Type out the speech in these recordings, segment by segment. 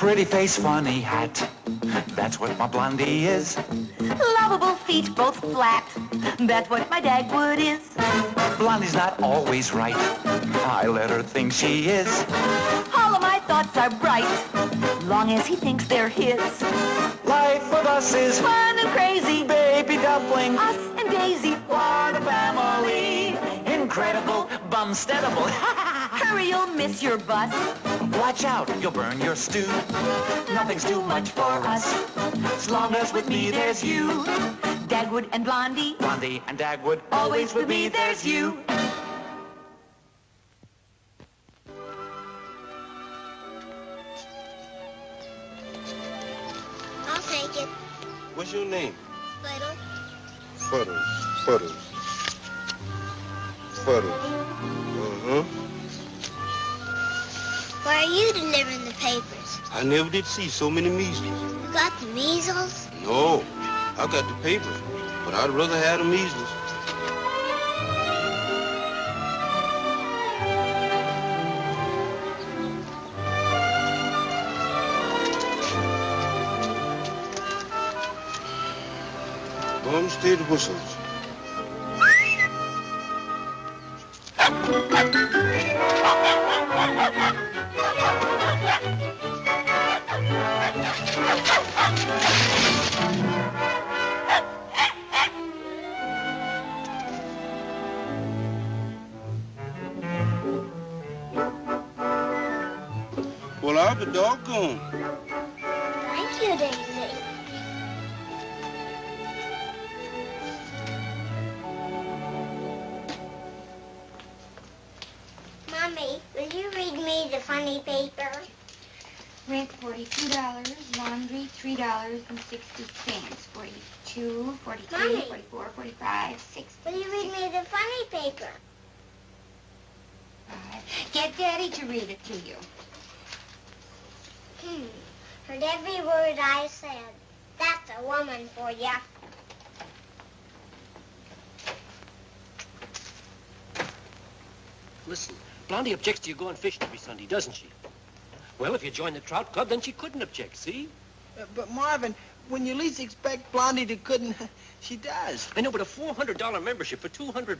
Pretty face, funny hat. That's what my Blondie is. Lovable feet, both flat. That's what my Dagwood is. Blondie's not always right. I let her think she is. All of my thoughts are bright, long as he thinks they're his. Life with us is Fun and crazy, baby dumpling. us and Daisy. What a family. Incredible, bumsteadable. Hurry, you'll miss your bus. Watch out, you'll burn your stew. Nothing's too much for us. As long as with me there's you. Dagwood and Blondie, Blondie and Dagwood, always with me there's you. I'll take it. What's your name? Little. Fuddles. Why are you delivering the papers? I never did see so many measles. You got the measles? No, I got the papers, but I'd rather have the measles. Bumstead whistles. Well, I'll be doggone. Thank you, Daisy. Mommy, will you read me the funny paper? Rent $42, laundry $3.60. 42, 43, Mommy. 44, 45, 60. Will you read me the funny paper? Get Daddy to read it to you. Heard every word I said. That's a woman for ya. Listen, Blondie objects to you going fishing every Sunday, doesn't she? Well, if you join the trout club, then she couldn't object, see? But Marvin, when you least expect Blondie to couldn't, she does. I know, but a $400 membership for $200.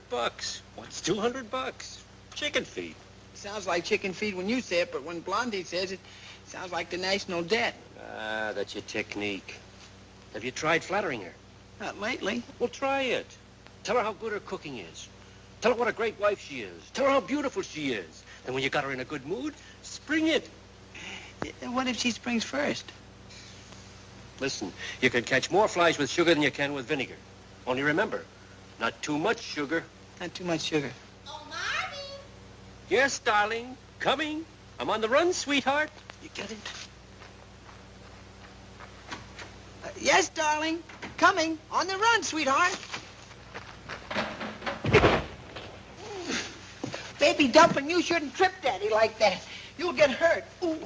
What's $200? Chicken feed. Sounds like chicken feed when you say it, but when Blondie says it, sounds like the national debt. Ah, that's your technique. Have you tried flattering her? Not lately. Well, try it. Tell her how good her cooking is. Tell her what a great wife she is. Tell her how beautiful she is. And when you got her in a good mood, spring it. What if she springs first? Listen, you can catch more flies with sugar than you can with vinegar. Only remember, not too much sugar. Not too much sugar. Oh, Mommy! Yes, darling. Coming. I'm on the run, sweetheart. You get it? Yes, darling. Coming. On the run, sweetheart. Baby dumpling, you shouldn't trip Daddy like that. You'll get hurt. Ooh.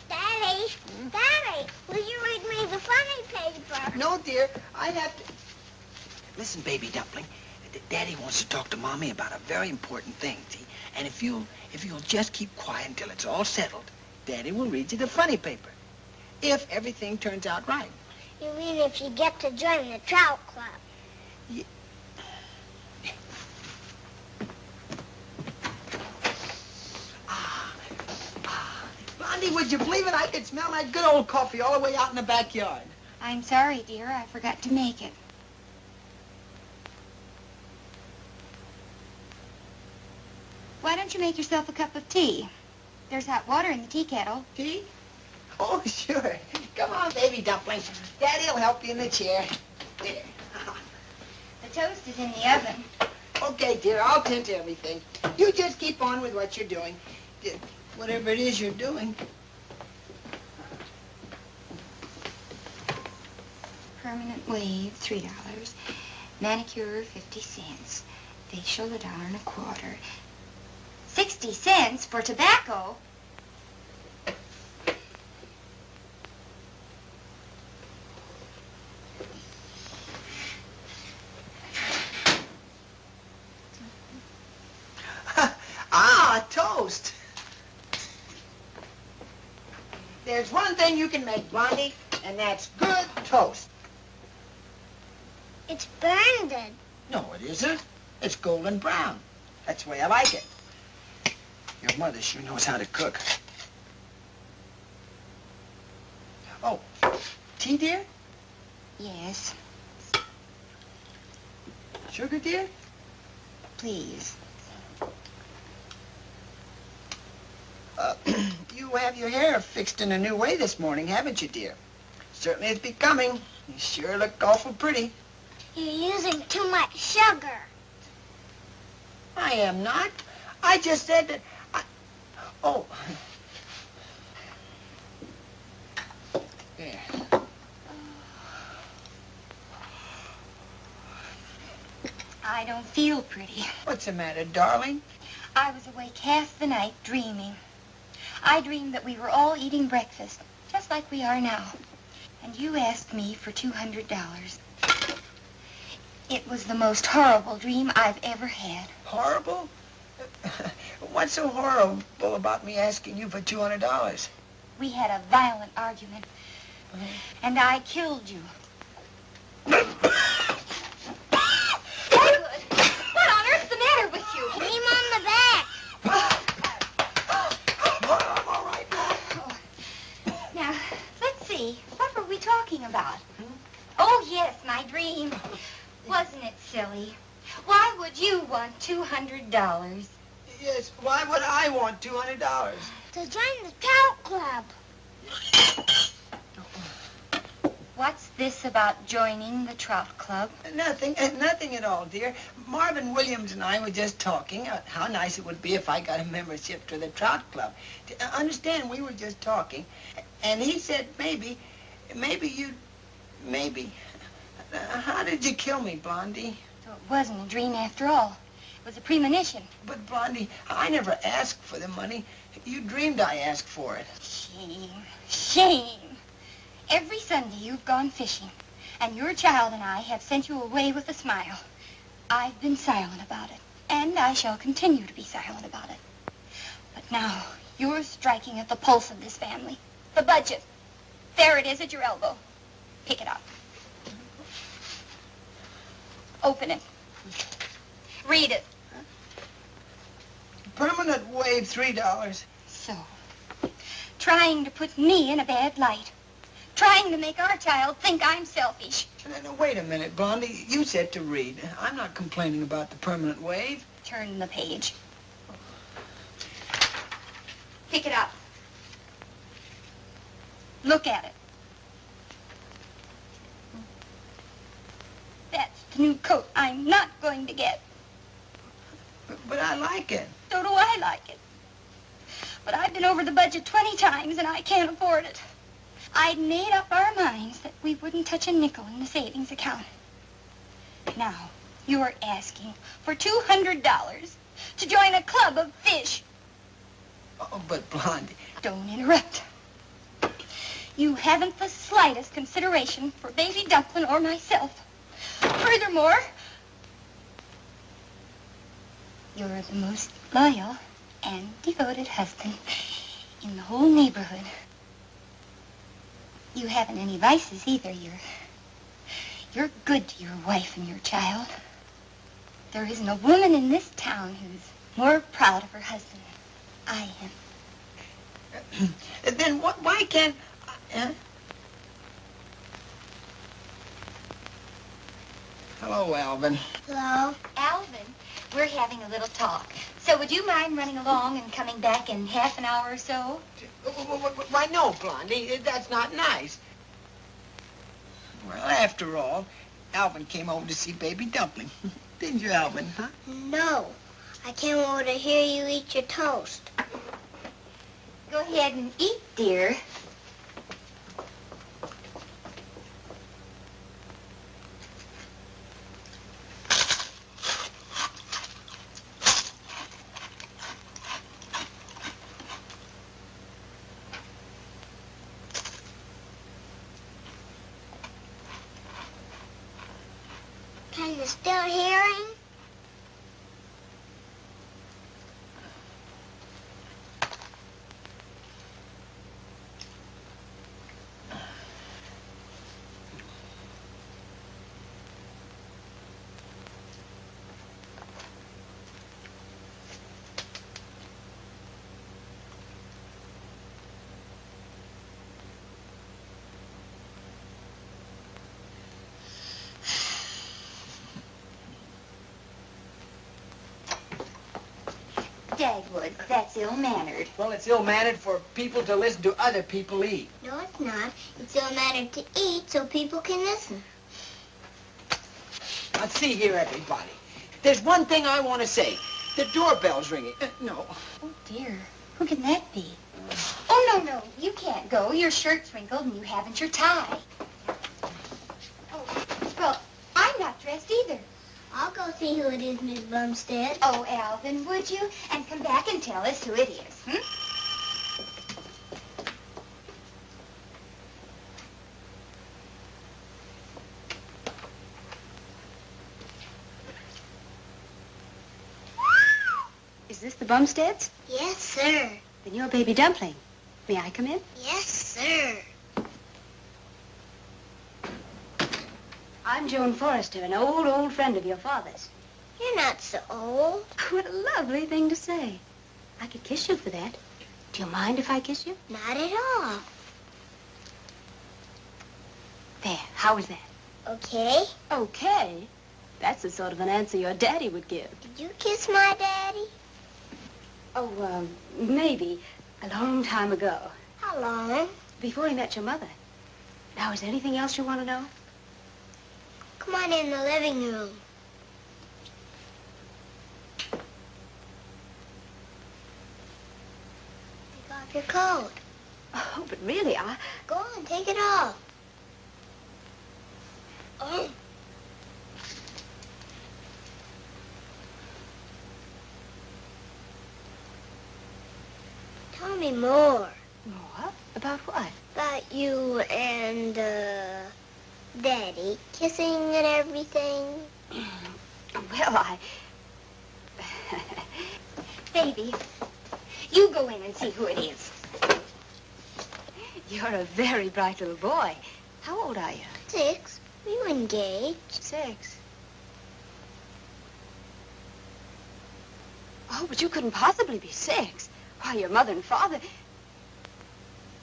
Daddy, Daddy, will you read me the funny paper? No, dear. I have to... Listen, baby dumpling. Daddy wants to talk to Mommy about a very important thing, see? And if you'll just keep quiet until it's all settled, Daddy will read you the funny paper. If everything turns out right. You mean if you get to join the trout club? Yeah. Blondie, would you believe it? I could smell that good old coffee all the way out in the backyard. I'm sorry, dear. I forgot to make it. Why don't you make yourself a cup of tea? There's hot water in the tea kettle. Tea? Oh, sure. Come on, baby dumpling. Daddy'll help you in the chair. There. The toast is in the oven. Okay, dear, I'll tend to everything. You just keep on with what you're doing. Whatever it is you're doing. Permanent wave, $3. Manicure, 50 cents. Facial, $1.25. 60 cents for tobacco? Ah, toast. There's one thing you can make, Blondie, and that's good toast. It's burned. No, it isn't. It's golden brown. That's the way I like it. Your mother sure knows how to cook. Oh, tea, dear? Yes, Sugar, dear? please. You have your hair fixed in a new way this morning, haven't you, dear? Certainly it's becoming. You sure look awful pretty. You're using too much sugar. I am not. I just said that Oh. There. I don't feel pretty. What's the matter, darling? I was awake half the night dreaming. I dreamed that we were all eating breakfast, just like we are now. And you asked me for $200. It was the most horrible dream I've ever had. Horrible? What's so horrible about me asking you for $200? We had a violent argument, and I killed you. Dagwood, what on earth's the matter with you? Hit him on the back. I'm all right now. Now, let's see. What were we talking about? Oh, yes, my dream. Wasn't it silly? Why would you want $200? Yes, why would I want $200? To join the trout club. What's this about joining the trout club? Nothing at all, dear. Marvin Williams and I were just talking how nice it would be if I got a membership to the trout club. Understand, we were just talking, and he said maybe you'd, how did you kill me, Blondie? So it wasn't a dream after all. It was a premonition. But, Blondie, I never asked for the money. You dreamed I asked for it. Shame. Shame. Every Sunday you've gone fishing, and your child and I have sent you away with a smile. I've been silent about it, and I shall continue to be silent about it. But now, you're striking at the pulse of this family. The budget. There it is at your elbow. Pick it up. Open it. Read it. Permanent wave, $3. So, trying to put me in a bad light. Trying to make our child think I'm selfish. No, wait a minute, Blondie. You said to read. I'm not complaining about the permanent wave. Turn the page. Pick it up. Look at it. That's the new coat I'm not going to get. But I like it. So do I like it. But I've been over the budget 20 times and I can't afford it. I'd made up our minds that we wouldn't touch a nickel in the savings account. Now, you're asking for $200 to join a club of fish. Oh, but Blondie... Don't interrupt. You haven't the slightest consideration for Baby Dumpling or myself. Furthermore, you're the most loyal and devoted husband in the whole neighborhood. You haven't any vices either. You're good to your wife and your child. There isn't a woman in this town who's more proud of her husband than I am. Then why can't... Hello, Alvin. Hello. Alvin, we're having a little talk. So would you mind running along and coming back in half an hour or so? Why, no, Blondie. That's not nice. Well, after all, Alvin came over to see Baby Dumpling. Didn't you, Alvin, huh? No. I came over to hear you eat your toast. Go ahead and eat, dear. Can you still hear him? Dagwood, that's ill-mannered. Well, it's ill-mannered for people to listen to other people eat. No, it's not. It's ill-mannered to eat so people can listen. Now, see here, everybody. There's one thing I want to say. The doorbell's ringing. No. Oh, dear. Who can that be? Oh, no. You can't go. Your shirt's wrinkled and you haven't your tie. Oh, well, I'm not dressed either. I'll go see who it is, Miss Bumstead. Oh, Alvin, would you? And come back and tell us who it is, hmm? Is this the Bumsteads? Yes, sir. Then you're Baby Dumpling. May I come in? Yes, sir. I'm Joan Forrester, an old friend of your father's. You're not so old. What a lovely thing to say. I could kiss you for that. Do you mind if I kiss you? Not at all. There, how was that? Okay. Okay? That's the sort of an answer your daddy would give. Did you kiss my daddy? Oh, maybe. A long time ago. How long? Before he met your mother. Now, is there anything else you want to know? Come on in the living room. Take off your coat. Oh, but really, Go on, take it off. Oh. Tell me more. More? About what? About you and, Daddy kissing and everything. Well, Baby, you go in and see who it is. You're a very bright little boy. How old are you? 6. We were engaged. 6. Oh, but you couldn't possibly be 6. Why, your mother and father...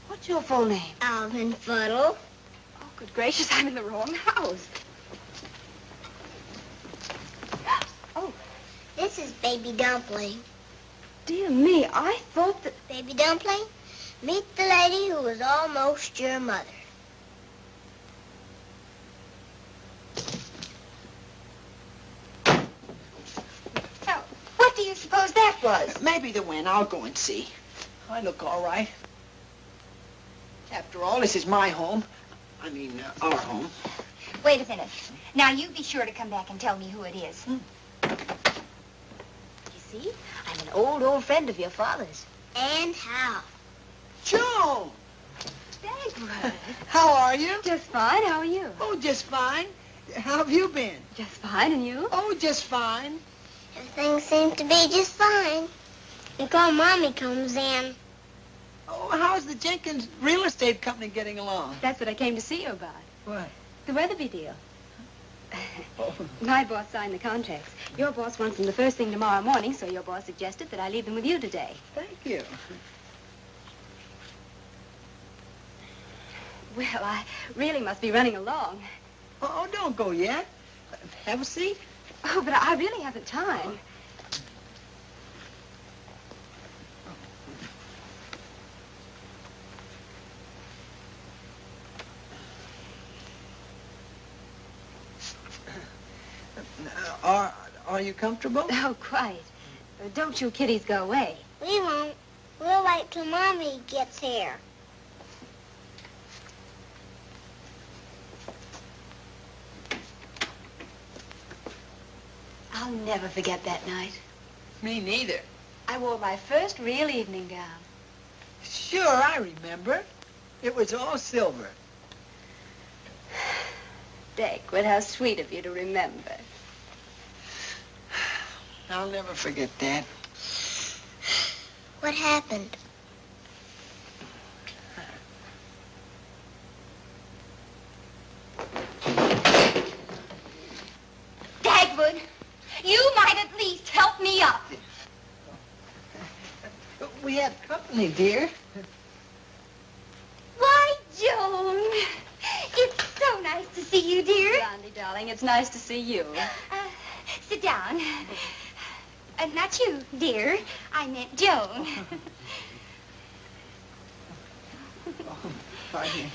What's your full name? Alvin Fuddle. Oh, good gracious, I'm in the wrong house. Oh, This is Baby Dumpling. dear me, I thought that... Baby Dumpling, meet the lady who was almost your mother. Now, what do you suppose that was? Maybe the wind. I'll go and see. I look all right. After all, this is my home. I mean, our home. Wait a minute. Now, you be sure to come back and tell me who it is. You see, I'm an old friend of your father's. And how? Joan! Dagwood. How are you? Just fine, how are you? Oh, just fine. How have you been? Just fine, and you? Oh, just fine. Everything seems to be just fine. Until Mommy comes in. Oh, how's the Jenkins real estate company getting along? That's what I came to see you about. What? The Weatherby deal. Oh. My boss signed the contracts. Your boss wants them the first thing tomorrow morning, so your boss suggested that I leave them with you today. Thank you. Well, I really must be running along. Oh, don't go yet. Have a seat. Oh, but I really haven't time. Are you comfortable? Oh, quite. Don't you kiddies go away. We won't. We'll wait till Mommy gets here. I'll never forget that night. Me neither. I wore my first real evening gown. Sure, I remember. It was all silver. Dagwood, how sweet of you to remember. I'll never forget that. What happened? Dagwood, you might at least help me up. We have company, dear. Why, Joan, it's so nice to see you, dear. Blondie, darling, it's nice to see you. Sit down. Not you, dear. I meant Joan. Pardon me.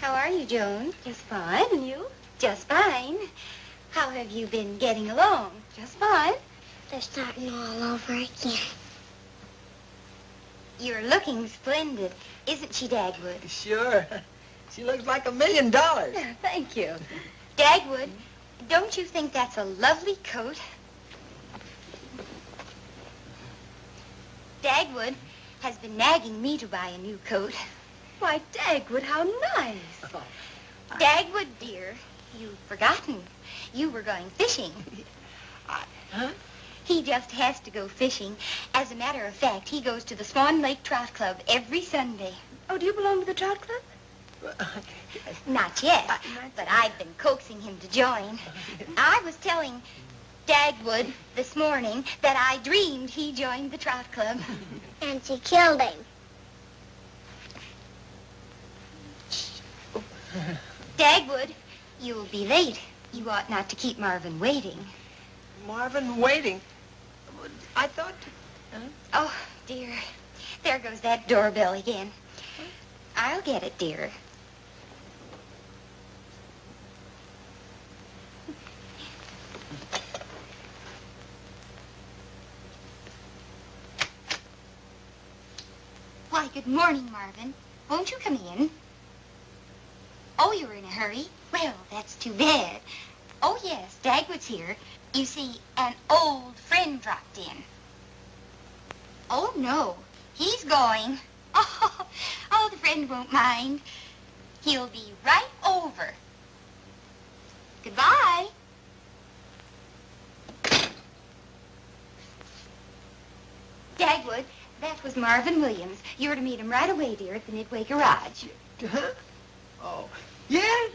How are you, Joan? Just fine, and you? Just fine. How have you been getting along? Just fine. They're starting all over again. You're looking splendid, isn't she, Dagwood? Sure. She looks like $1 million. Thank you. Dagwood, don't you think that's a lovely coat? Dagwood has been nagging me to buy a new coat. Why, Dagwood, how nice. Dagwood, dear, you've forgotten. You were going fishing. Huh? He just has to go fishing. As a matter of fact, he goes to the Swan Lake Trout Club every Sunday. Oh, do you belong to the trout club? Not yet, but I've been coaxing him to join. I was telling Dagwood this morning that I dreamed he joined the Trout Club. And she killed him. Dagwood, you'll be late. You ought not to keep Marvin waiting. Marvin waiting. I thought... Oh, dear. There goes that doorbell again. I'll get it, dear. Why, good morning, Marvin. Won't you come in? Oh, you're in a hurry? Well, that's too bad. Oh, yes, Dagwood's here. You see, an old friend dropped in. Oh, no, he's going. Oh, the friend won't mind. He'll be right over. Goodbye. Dagwood, that was Marvin Williams. You're to meet him right away, dear, at the Midway Garage. Huh? Oh, yeah?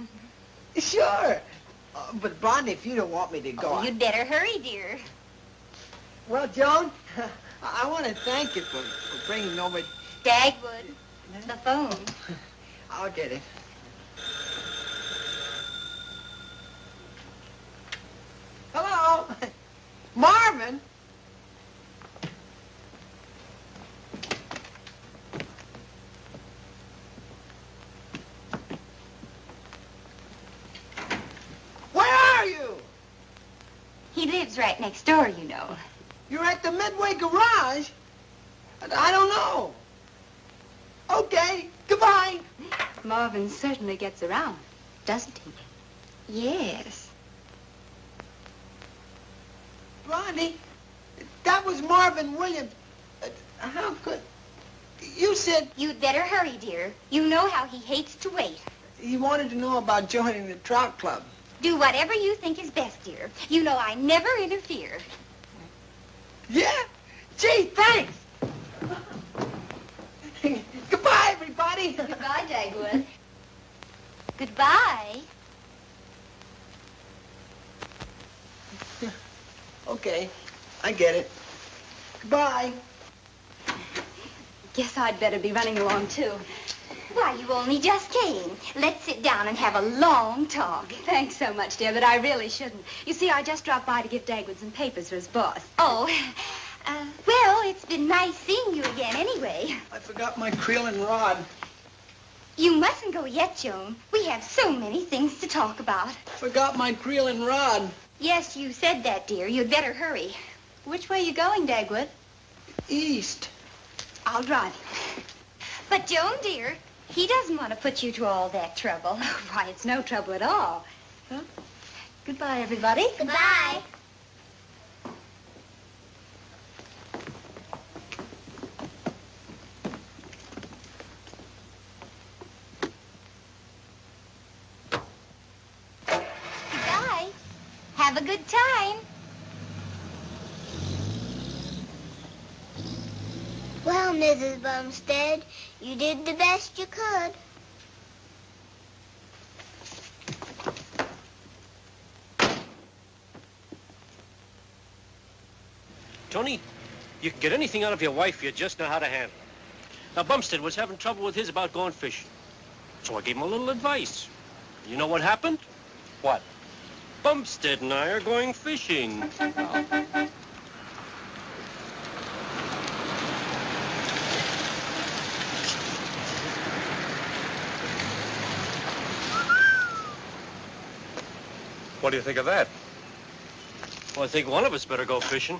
Sure. But, Blondie, if you don't want me to go... Oh, you'd better hurry, dear. Well, Joan, I want to thank you for bringing over... Dagwood, the phone. I'll get it. Hello? Marvin? Where are you? He lives right next door, you know. You're at the Midway Garage? I don't know. Okay, goodbye. Marvin certainly gets around, doesn't he? Yes. Blondie, that was Marvin Williams. How could... You said You'd better hurry, dear. You know how he hates to wait. he wanted to know about joining the Trout Club. Do whatever you think is best, dear. You know I never interfere. Yeah? Gee, thanks. Goodbye, everybody. Goodbye, Dagwood. Goodbye. Okay, I get it. Goodbye. Guess I'd better be running along, too. Why, you only just came. Let's sit down and have a long talk. Thanks so much, dear, but I really shouldn't. You see, I just dropped by to give Dagwood some papers for his boss. Oh, well, it's been nice seeing you again anyway. I forgot my creel and rod. You mustn't go yet, Joan. We have so many things to talk about. Forgot my creel and rod. Yes, you said that, dear. You'd better hurry. Which way are you going, Dagwood? East. I'll drive. But, Joan, dear, he doesn't want to put you to all that trouble. Why, it's no trouble at all. Huh? Goodbye, everybody. Goodbye. Goodbye. Have a good time. Well, Mrs. Bumstead, you did the best you could. Tony, you can get anything out of your wife, you just know how to handle it. Now, Bumstead was having trouble with his about going fishing. So I gave him a little advice. You know what happened? What? Bumstead and I are going fishing. What do you think of that? Well, I think one of us better go fishing.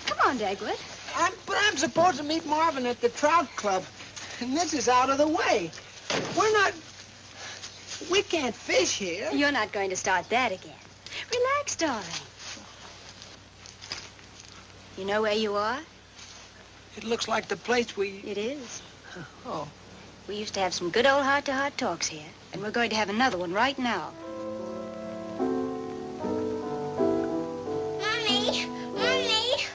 Come on, Dagwood. But I'm supposed to meet Marvin at the trout club, and this is out of the way. We can't fish here. You're not going to start that again. Relax, darling. You know where you are? It looks like the place we... It is. Oh. We used to have some good old heart-to-heart talks here, and we're going to have another one right now. Mommy, Mommy,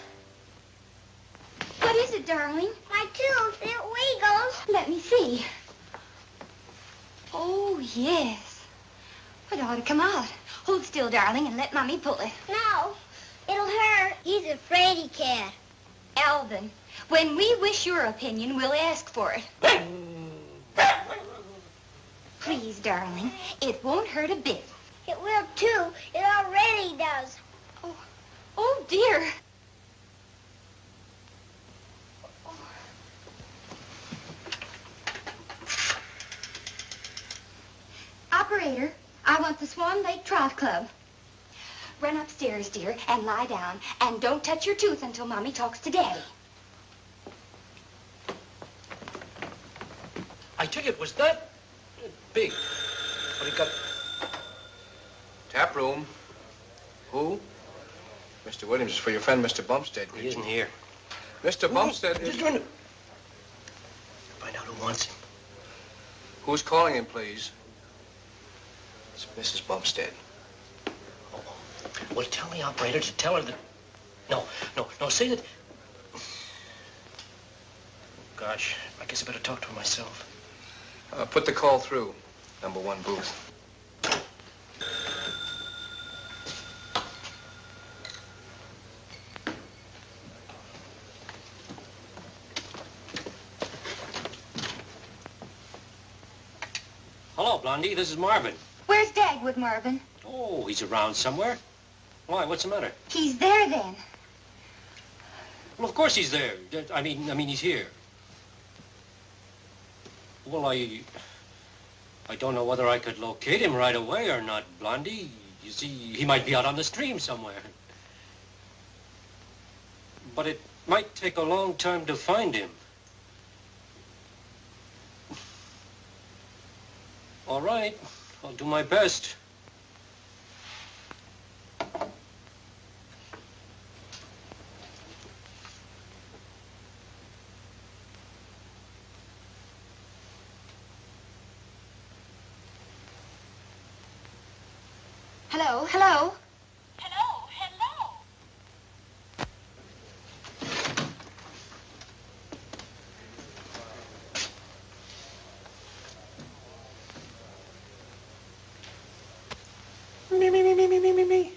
What is it, darling? my tooth, it wiggles. Let me see. Oh, yes. It ought to come out. Hold still, darling, and let Mommy pull it. No, it'll hurt. He's a fraidy cat. Alvin, when we wish your opinion, we'll ask for it. Please, darling, it won't hurt a bit. It will too. It already does. Oh, dear. Operator, I want the Swan Lake Trout Club. Run upstairs, dear, and lie down. And don't touch your tooth until Mommy talks to Daddy. I tell you, it was that big. But he got... Tap room. Who? Mr. Williams is for your friend, Mr. Bumstead. He isn't here. Mr. Bumstead is... Just a minute. Find out who wants him. Who's calling him, please? It's Mrs. Bumstead. Well, tell the operator to tell her that... No, say that... Gosh, I guess I better talk to her myself. Put the call through. Number 1 booth. Hello, Blondie. This is Marvin. Where's Dagwood, Marvin? Oh, he's around somewhere. Why? What's the matter? He's there, then. Well, of course he's there. I mean, he's here. Well, I don't know whether I could locate him right away or not, Blondie. You see, he might be out on the stream somewhere. But it might take a long time to find him. All right, I'll do my best. Hello, hello. Me.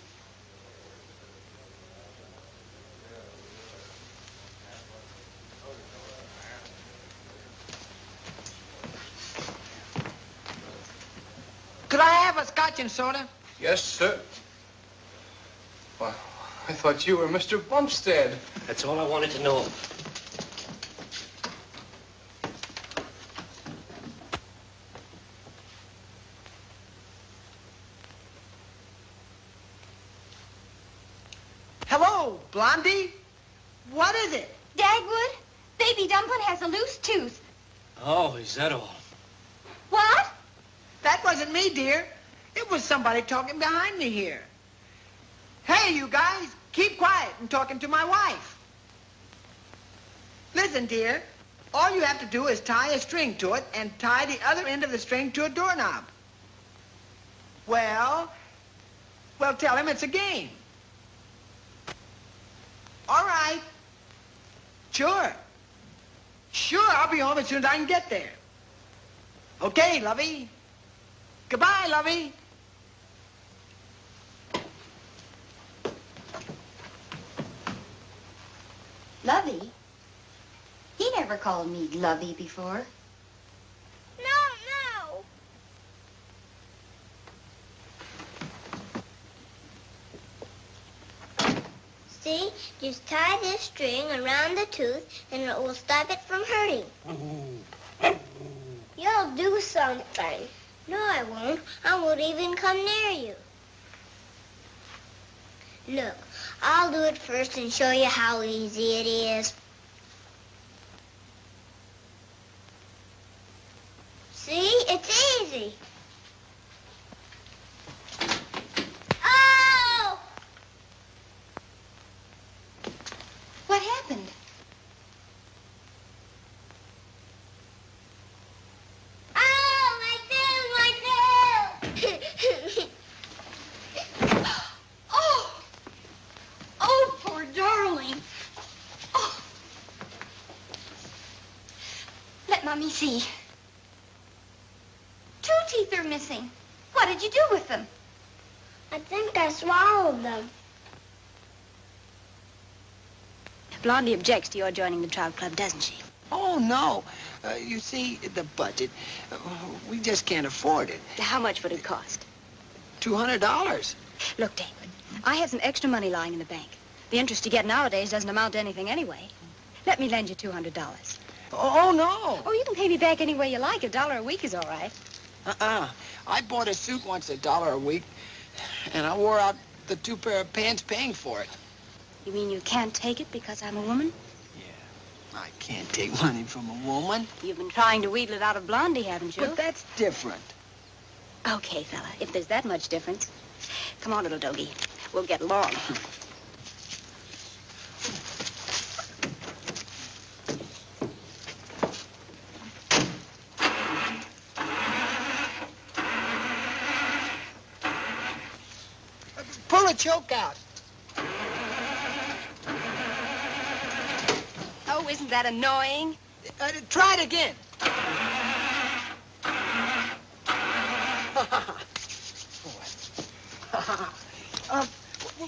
Could I have a scotch and soda? Yes, sir. Well, I thought you were Mr. Bumstead. That's all I wanted to know. Hello, Blondie. What is it? Dagwood, Baby Dumpling has a loose tooth. Oh, is that all? What? That wasn't me, dear. It was somebody talking behind me here. Hey, you guys, keep quiet. I'm talking to my wife. Listen, dear, all you have to do is tie a string to it and tie the other end of the string to a doorknob. Well, tell him it's a game. All right. Sure, I'll be home as soon as I can get there. Okay, lovey. Goodbye, lovey. Lovey? He never called me Lovey before. No. See, just tie this string around the tooth and it will stop it from hurting. You'll do something. No, I won't. I won't even come near you. Look, I'll do it first and show you how easy it is. See? It's easy. Oh! What happened? Oh, my tail! Oh, poor darling. Oh. Let Mommy see. 2 teeth are missing. What did you do with them? I think I swallowed them. Blondie objects to your joining the trout club, doesn't she? Oh, no. You see, the budget, we just can't afford it. How much would it cost? $200. Look, David, I have some extra money lying in the bank. The interest you get nowadays doesn't amount to anything anyway. Let me lend you $200. Oh, no. Oh, you can pay me back any way you like. $1 a week is all right. I bought a suit once $1 a week, and I wore out the 2 pair of pants paying for it. You mean you can't take it because I'm a woman? Yeah, I can't take money from a woman. You've been trying to wheedle it out of Blondie, haven't you? But that's different. Okay, fella, if there's that much difference. Come on, little doggy. We'll get along. Pull a choke out. Oh, isn't that annoying? Try it again.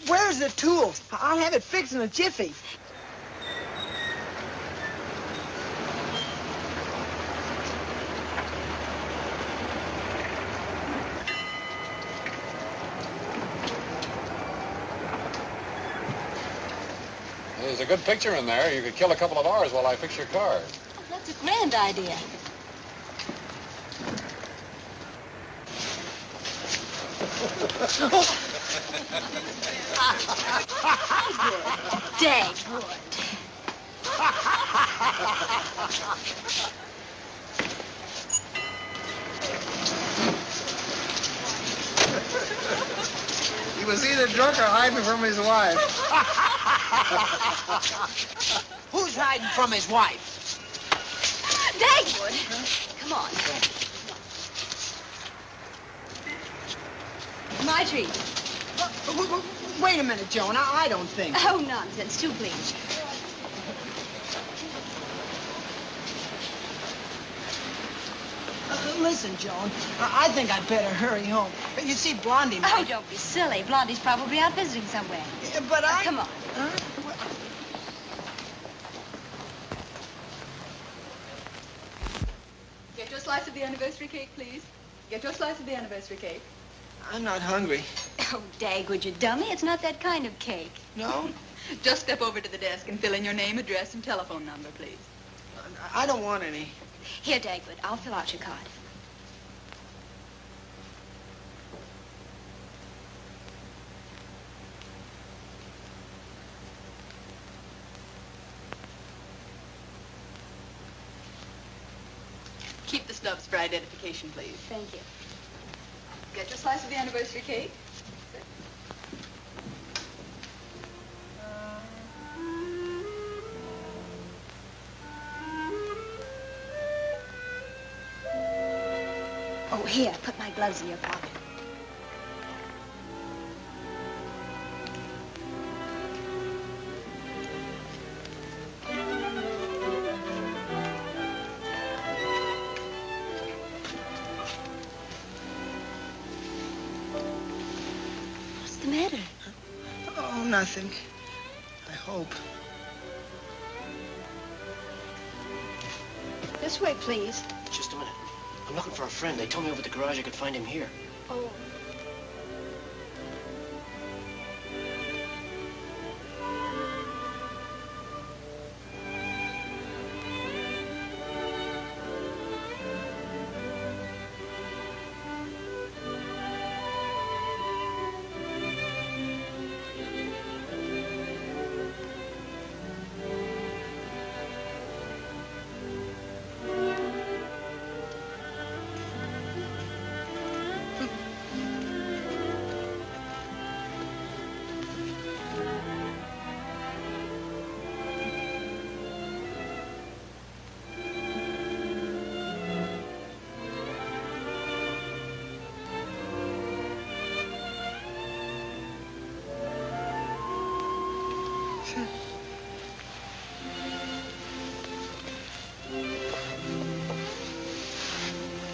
Where's the tools? I'll have it fixed in a jiffy. There's a good picture in there. You could kill a couple of hours while I fix your car. Oh, that's a grand idea. Dagwood. He was either drunk or hiding from his wife. Who's hiding from his wife? Dagwood. Come on. My treat. Wait a minute, Joan. I don't think. Oh, nonsense. 2, please. Listen, Joan. I think I'd better hurry home. You see, Blondie Oh, might... don't be silly. Blondie's probably out visiting somewhere. But I... Come on. Huh? Get your slice of the anniversary cake, please. Get your slice of the anniversary cake. I'm not hungry. Oh, Dagwood, you dummy. It's not that kind of cake. No? Just step over to the desk and fill in your name, address, and telephone number, please. I don't want any. Here, Dagwood, I'll fill out your card. Keep the stubs for identification, please. Thank you. Get your slice of the anniversary cake. Oh, here, put my gloves in your pocket. What's the matter? Oh, nothing. I hope. This way, please. Just a minute. I'm looking for a friend. They told me over at the garage I could find him here. Oh.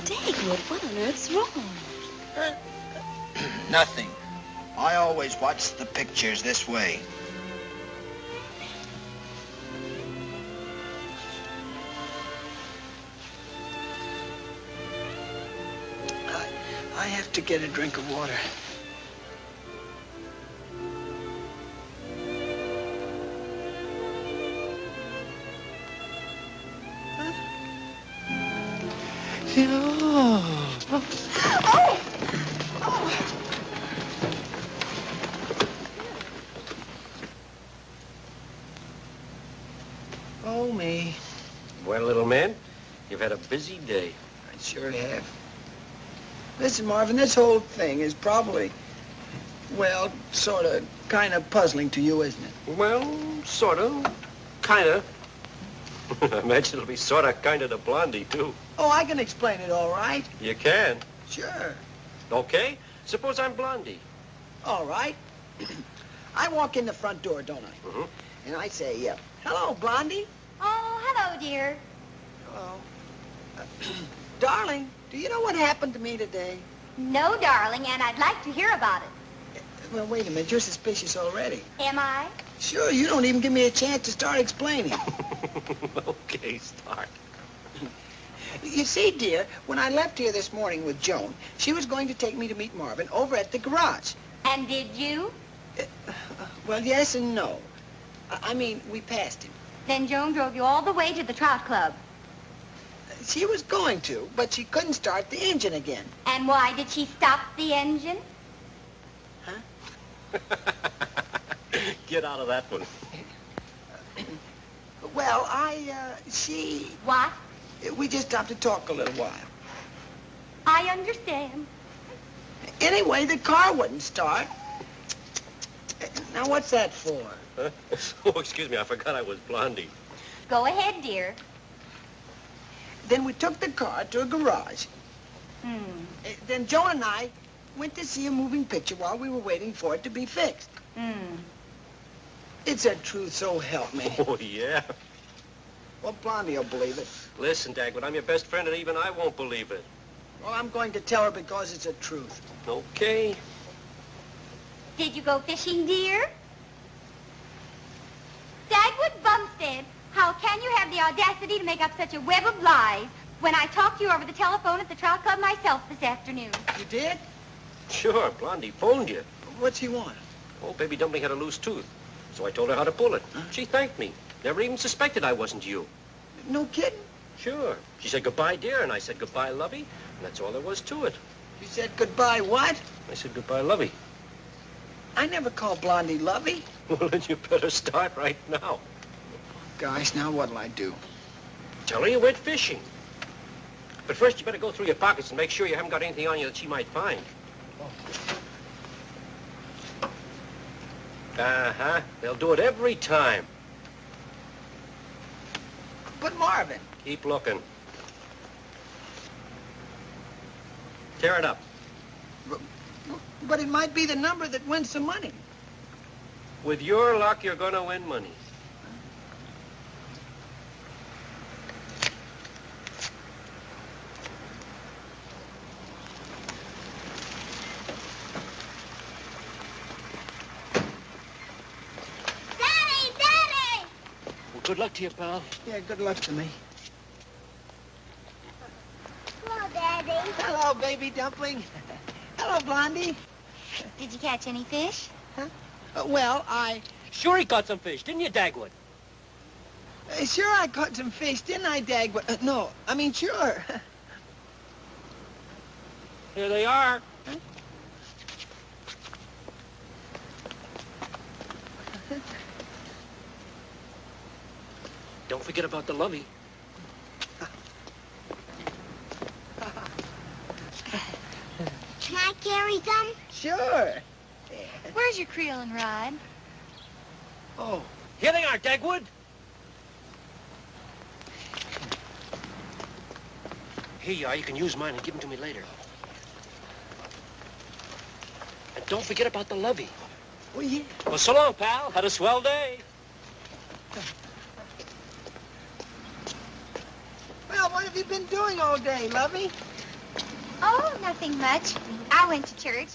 Dagwood, what on earth's wrong? Nothing. I always watch the pictures this way. I have to get a drink of water. Oh, me. Well, little man, you've had a busy day. I sure have. Listen, Marvin, this whole thing is probably, well, sort of, kind of puzzling to you, isn't it? Well, sort of. Kind of. I imagine it'll be sort of, kind of to Blondie, too. Oh, I can explain it all right. You can? Sure. Okay. Suppose I'm Blondie. All right. I walk in the front door, don't I? Mm-hmm. And I say, hello, Blondie. Oh, hello, dear. Hello. Darling, do you know what happened to me today? No, darling, and I'd like to hear about it. Well, wait a minute. You're suspicious already. Am I? Sure, you don't even give me a chance to start explaining. Okay, start. You see, dear, when I left here this morning with Joan, she was going to take me to meet Marvin over at the garage. And did you? Well, yes and no. I mean, we passed him. Then Joan drove you all the way to the Trout Club. She was going to, but she couldn't start the engine again. And why did she stop the engine? Huh? Get out of that one. Well, she... What? We just stopped to talk a little while. I understand. Anyway, the car wouldn't start. Now, what's that for? Huh? Oh, excuse me, I forgot I was Blondie. Go ahead, dear. Then we took the car to a garage. Then Joan and I went to see a moving picture while we were waiting for it to be fixed. It's a truth, so help me. Oh, yeah. Well, Blondie will believe it. Listen, Dagwood, I'm your best friend, and even I won't believe it. Well, I'm going to tell her because it's a truth. Okay. Did you go fishing, dear? Dagwood Bumstead, how can you have the audacity to make up such a web of lies when I talked to you over the telephone at the Trout Club myself this afternoon? You did? Sure, Blondie phoned you. What's he want? Oh, Baby Dumpling had a loose tooth, so I told her how to pull it. She thanked me. Never even suspected I wasn't you. No kidding? Sure. She said, goodbye, dear, and I said, goodbye, lovey, and that's all there was to it. You said goodbye what? I said, goodbye, lovey. I never called Blondie Lovey. Well, then you better start right now. Gosh, now what'll I do? Tell her you went fishing. But first, you better go through your pockets and make sure you haven't got anything on you that she might find. Uh-huh. They'll do it every time. But Marvin. Keep looking. Tear it up. But it might be the number that wins some money. With your luck, you're going to win money. Daddy! Well, good luck to you, pal. Yeah, good luck to me. Hello, baby dumpling. Hello, Blondie. Did you catch any fish? Huh? Sure he caught some fish, didn't you, Dagwood? Sure I caught some fish, didn't I, Dagwood? No, I mean, sure. Here they are. Don't forget about the lovey. Can I carry them? Sure. Where's your creel and rod? Oh, Here they are, Dagwood. Here you are. You can use mine and give them to me later. And don't forget about the lovey. oh, yeah. Well, so long, pal. Had a swell day. Well, what have you been doing all day, lovey? Oh, nothing much. I went to church.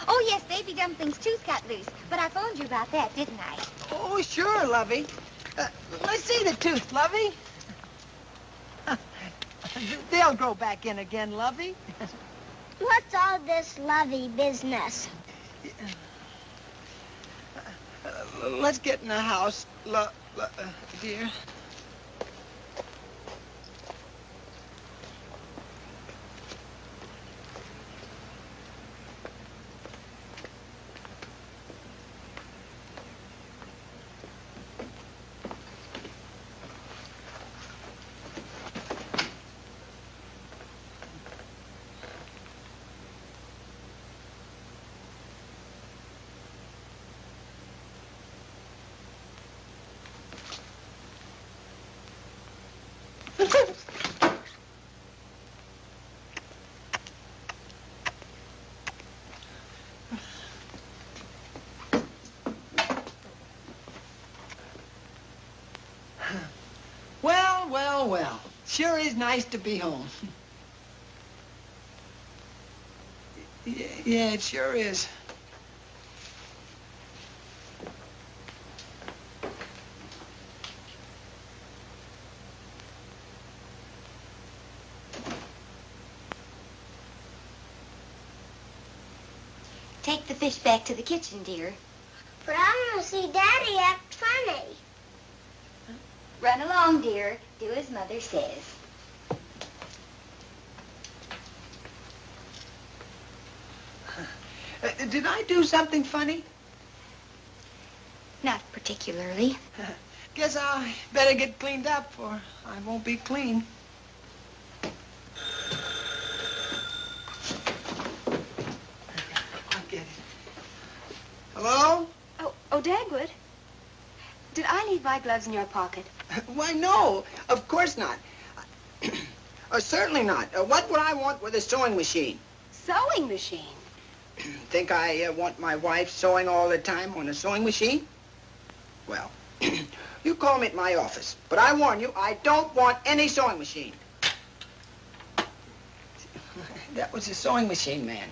Oh, yes, Baby Dumpling's tooth got loose. But I phoned you about that, didn't I? Oh, sure, lovey. Let's see the tooth, lovey. They'll grow back in again, lovey. What's all this lovey business? Let's get in the house, dear. Well. Sure is nice to be home. Yeah, it sure is. Take the fish back to the kitchen, dear. But I want to see Daddy act funny. Run along, dear. Do as Mother says. Did I do something funny? Not particularly. Guess I better get cleaned up or I won't be clean. I'll get it. Hello? Oh, Dagwood. Did I leave my gloves in your pocket? Why, no, of course not. Certainly not. What would I want with a sewing machine? Sewing machine? Think I want my wife sewing all the time on a sewing machine? Well, you call me at my office, but I warn you, I don't want any sewing machine. That was a sewing machine, man.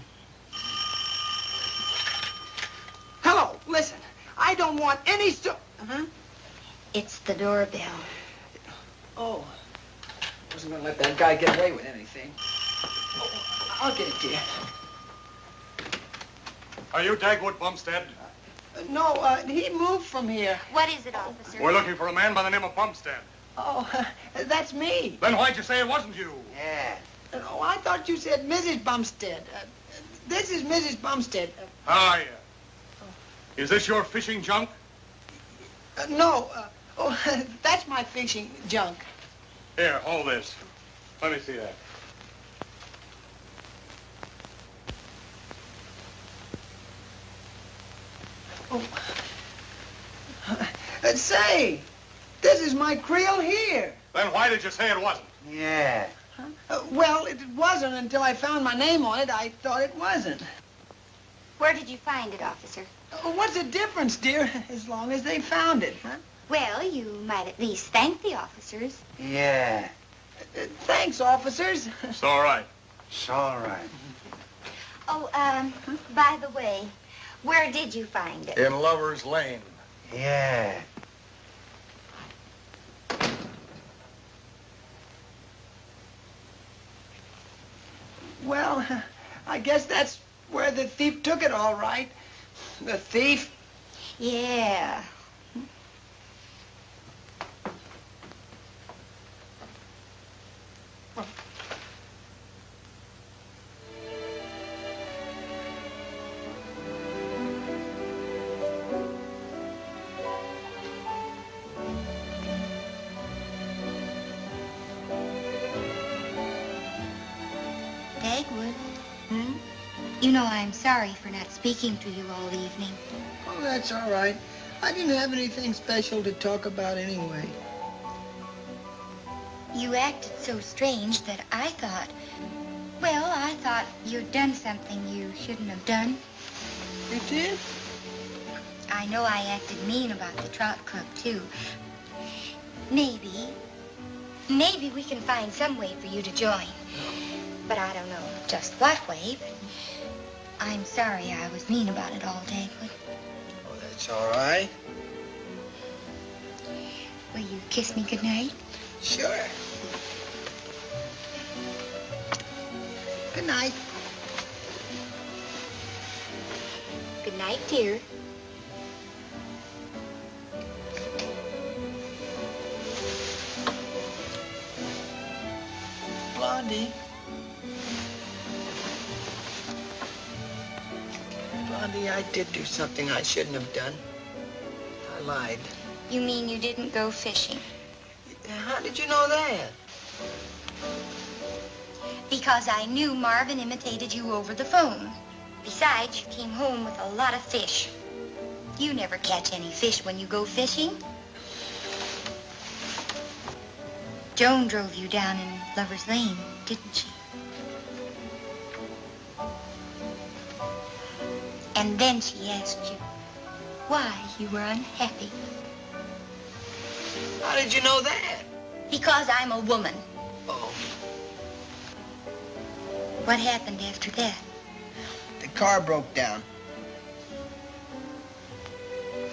Hello, listen, I don't want any Huh? It's the doorbell. Oh, I wasn't gonna let that guy get away with anything. Oh, I'll get it to you. Are you Dagwood Bumstead? No, he moved from here. What is it, officer? We're looking for a man by the name of Bumstead. Oh, that's me. Then why'd you say it wasn't you? Yeah. Oh, I thought you said Mrs. Bumstead. This is Mrs. Bumstead. Ah, yeah. Is this your fishing junk? No. Oh, that's my fishing junk. Here, hold this. Let me see that. Oh. Say, this is my creel here. Then why did you say it wasn't? Yeah. Well, it wasn't until I found my name on it. I thought it wasn't. Where did you find it, officer? What's the difference, dear, as long as they found it, huh? Well, you might at least thank the officers. Yeah. Thanks, officers. It's all right. It's all right. Oh, by the way, where did you find it? In Lover's Lane. Yeah. Well, I guess that's where the thief took it, all right. The thief? Yeah. Dagwood. You know I'm sorry for not speaking to you all evening. Oh, that's all right. I didn't have anything special to talk about anyway. You acted so strange that I thought you'd done something you shouldn't have done. You did? I know I acted mean about the trout club, too. Maybe we can find some way for you to join. But I don't know just what way, but I'm sorry I was mean about it all, Dagwood. Oh, that's all right. Will you kiss me goodnight? Sure. Good night. Good night, dear. Blondie. Blondie, I did do something I shouldn't have done. I lied. You mean you didn't go fishing? How did you know that? Because I knew Marvin imitated you over the phone. Besides, you came home with a lot of fish. You never catch any fish when you go fishing. Joan drove you down in Lover's Lane, didn't she? And then she asked you why you were unhappy. How did you know that? Because I'm a woman. Oh. What happened after that? The car broke down.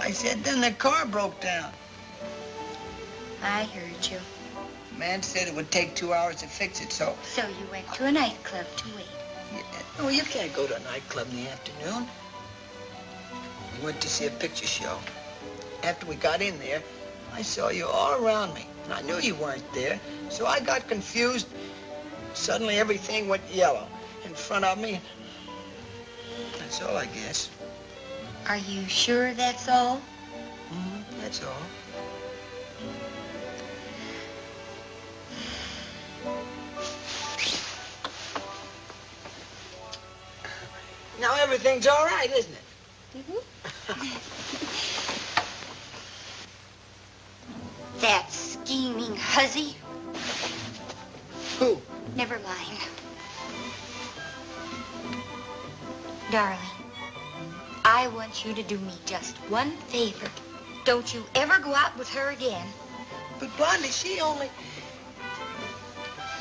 I said then the car broke down. I heard you. The man said it would take 2 hours to fix it, so... So you went to a nightclub to wait. Yeah. No, you can't go to a nightclub in the afternoon. We went to see a picture show. After we got in there, I saw you all around me, and I knew you weren't there, so I got confused. Suddenly everything went yellow in front of me. That's all, I guess. Are you sure that's all? That's all. Now everything's all right, isn't it? That scheming hussy. Who? Never mind. Darling, I want you to do me just one favor. Don't you ever go out with her again. But Blondie, she only...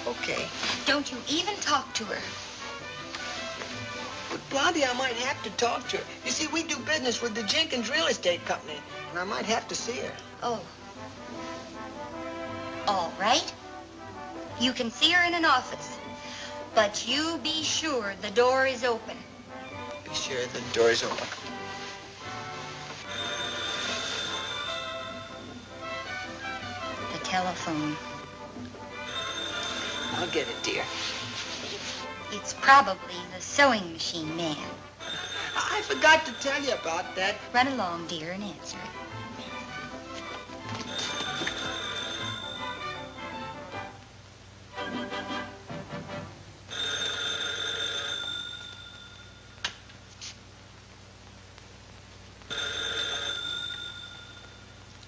Okay. Don't you even talk to her. But Blondie, I might have to talk to her. You see, we do business with the Jenkins Real Estate Company, and I might have to see her. Oh. All right. You can see her in an office. But you be sure the door is open. Be sure the door is open. The telephone. I'll get it, dear. It's probably the sewing machine man. I forgot to tell you about that. Run along, dear, and answer it.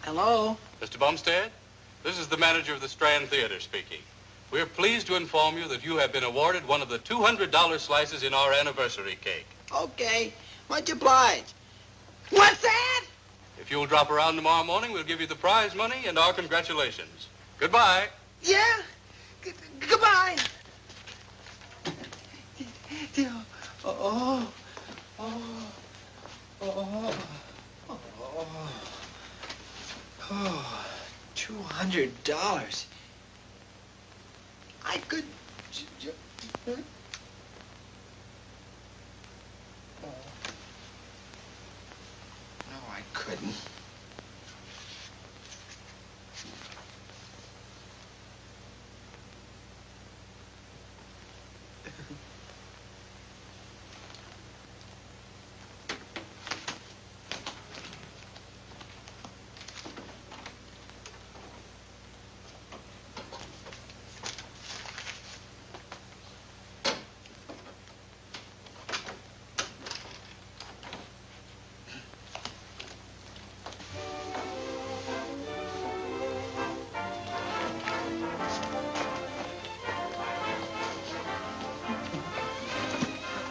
Hello? Mr. Bumstead, this is the manager of the Strand Theater speaking. We're pleased to inform you that you have been awarded one of the $200 slices in our anniversary cake. Okay. Much obliged. What's that? If you'll drop around tomorrow morning, we'll give you the prize money and our congratulations. Goodbye. Yeah? Goodbye. Oh. $200. I could... couldn't.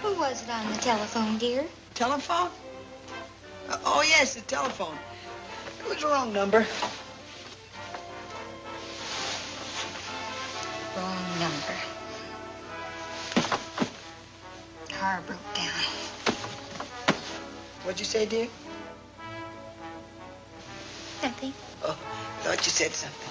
Who was it on the telephone, dear? Telephone? Oh, yes, the telephone. It was the wrong number. Wrong number. Car broke down. What'd you say, dear? Nothing. Oh, I thought you said something.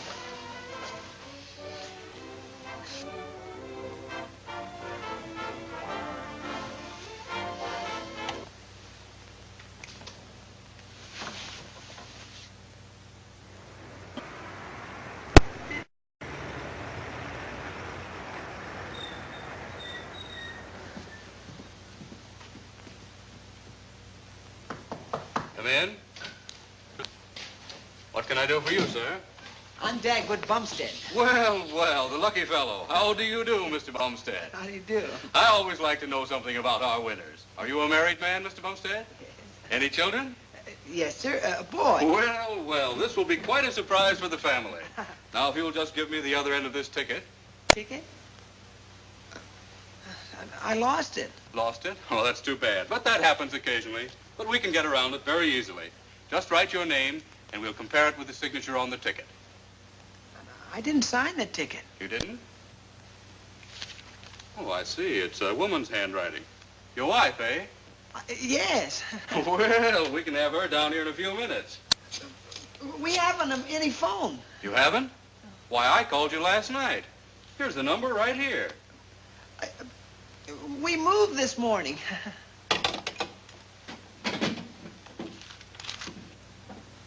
Come in. What can I do for you, sir? I'm Dagwood Bumstead. Well, well, the lucky fellow. How do you do, Mr. Bumstead? How do you do? I always like to know something about our winners. Are you a married man, Mr. Bumstead? Any children? Yes, sir. A boy. Well, well, this will be quite a surprise for the family. Now, if you'll just give me the other end of this ticket. Ticket? I lost it. Lost it? Oh, that's too bad. But that happens occasionally. But we can get around it very easily. Just write your name, and we'll compare it with the signature on the ticket. I didn't sign the ticket. You didn't? Oh, I see. It's a woman's handwriting. Your wife, eh? Yes. Well, we can have her down here in a few minutes. We haven't any phone. You haven't? Why, I called you last night. Here's the number right here. We moved this morning.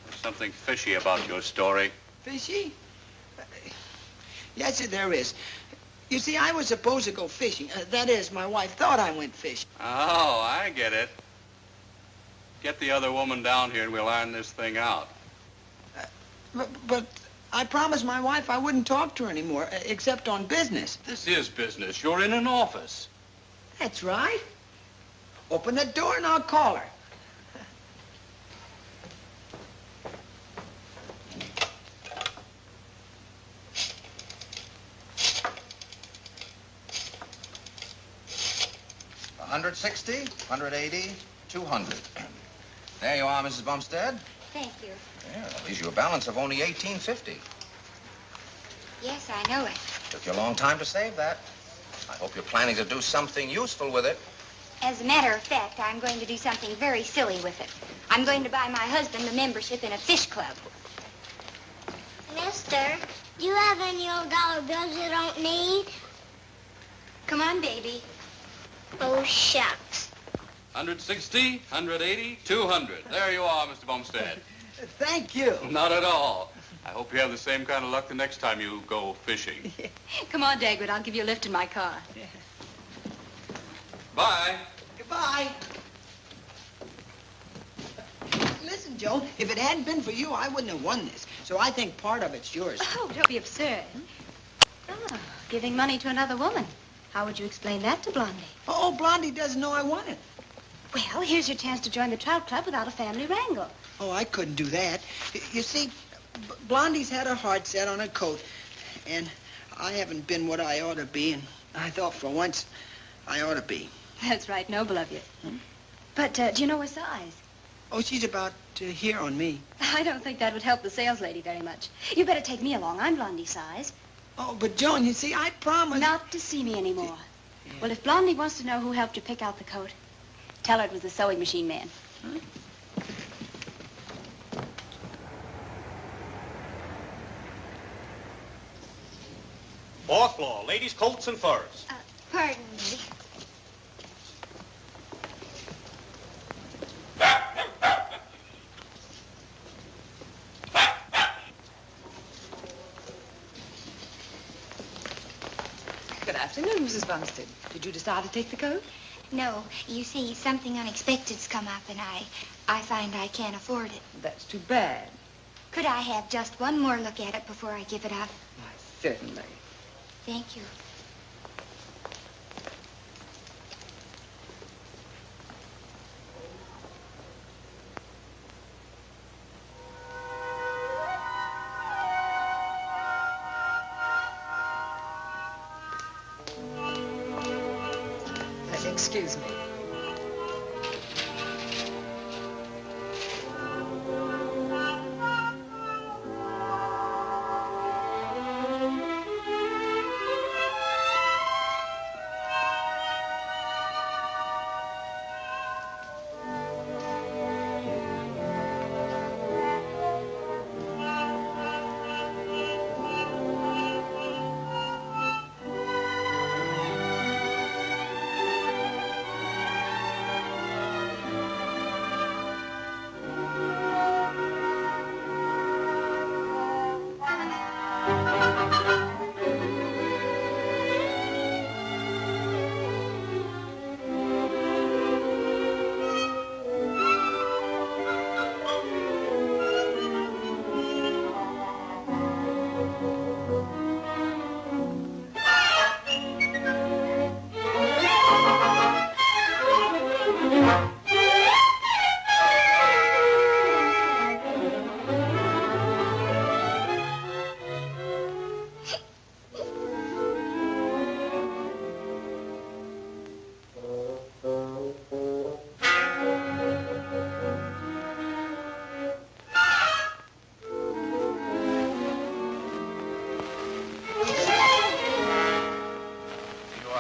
There's something fishy about your story. Fishy? Yes, sir, there is. You see, I was supposed to go fishing. That is, my wife thought I went fishing. Oh, I get it. Get the other woman down here and we'll iron this thing out. But I promised my wife I wouldn't talk to her anymore, except on business. This is business. You're in an office. That's right. Open the door and I'll call her. $160, $180, $200. There you are, Mrs. Bumstead. Thank you. Yeah, that leaves you a balance of only $18.50. Yes, I know it. Took you a long time to save that. I hope you're planning to do something useful with it. As a matter of fact, I'm going to do something very silly with it. I'm going to buy my husband a membership in a fish club. Mister, do you have any old dollar bills you don't need? Come on, baby. Oh, shucks. 160, 180, 200. There you are, Mr. Bumstead. Thank you. Not at all. I hope you have the same kind of luck the next time you go fishing. Come on, Dagwood. I'll give you a lift in my car. Bye. Goodbye. Listen, Joan, if it hadn't been for you, I wouldn't have won this. So I think part of it's yours. Oh, don't be absurd. Oh, giving money to another woman. How would you explain that to Blondie? Oh, Blondie doesn't know I won it. Well, here's your chance to join the trout club without a family wrangle. Oh, I couldn't do that. You see, Blondie's had her heart set on a coat, and I haven't been what I ought to be, and I thought for once I ought to be. That's right, noble of you. But do you know her size? Oh, she's about here on me. I don't think that would help the sales lady very much. You better take me along. I'm Blondie's size. Oh, but Joan, you see, I promised... Not to see me anymore. Yeah. Well, if Blondie wants to know who helped you pick out the coat, tell her it was the sewing machine man. Huh? Fourth floor, ladies' coats and furs. Pardon me. afternoon, Mrs. Bumstead. Did you decide to take the coat? No, you see, something unexpected's come up, and I find I can't afford it. That's too bad. Could I have just one more look at it before I give it up? Why, certainly. Thank you. Excuse me.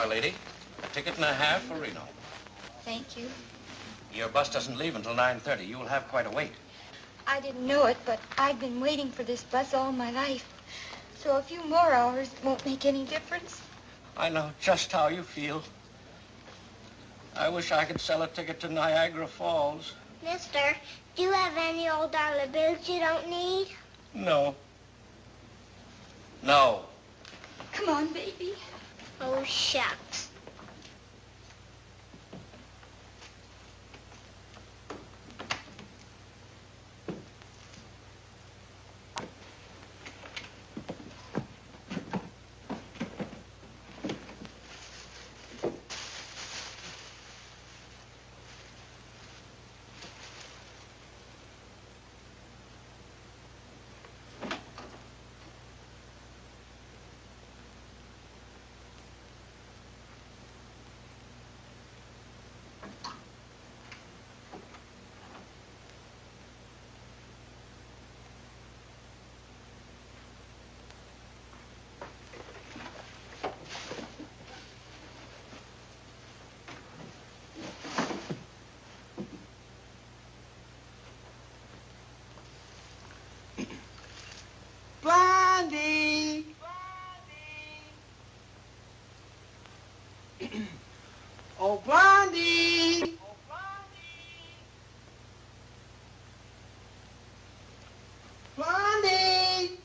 Lady. A ticket and a half for Reno. Thank you. Your bus doesn't leave until 9:30. You will have quite a wait. I didn't know it, but I've been waiting for this bus all my life. So a few more hours won't make any difference. I know just how you feel. I wish I could sell a ticket to Niagara Falls. Mister, do you have any old dollar bills you don't need? No. No. Come on, baby. Oh, shucks. Blondie! Oh, Blondie! Blondie!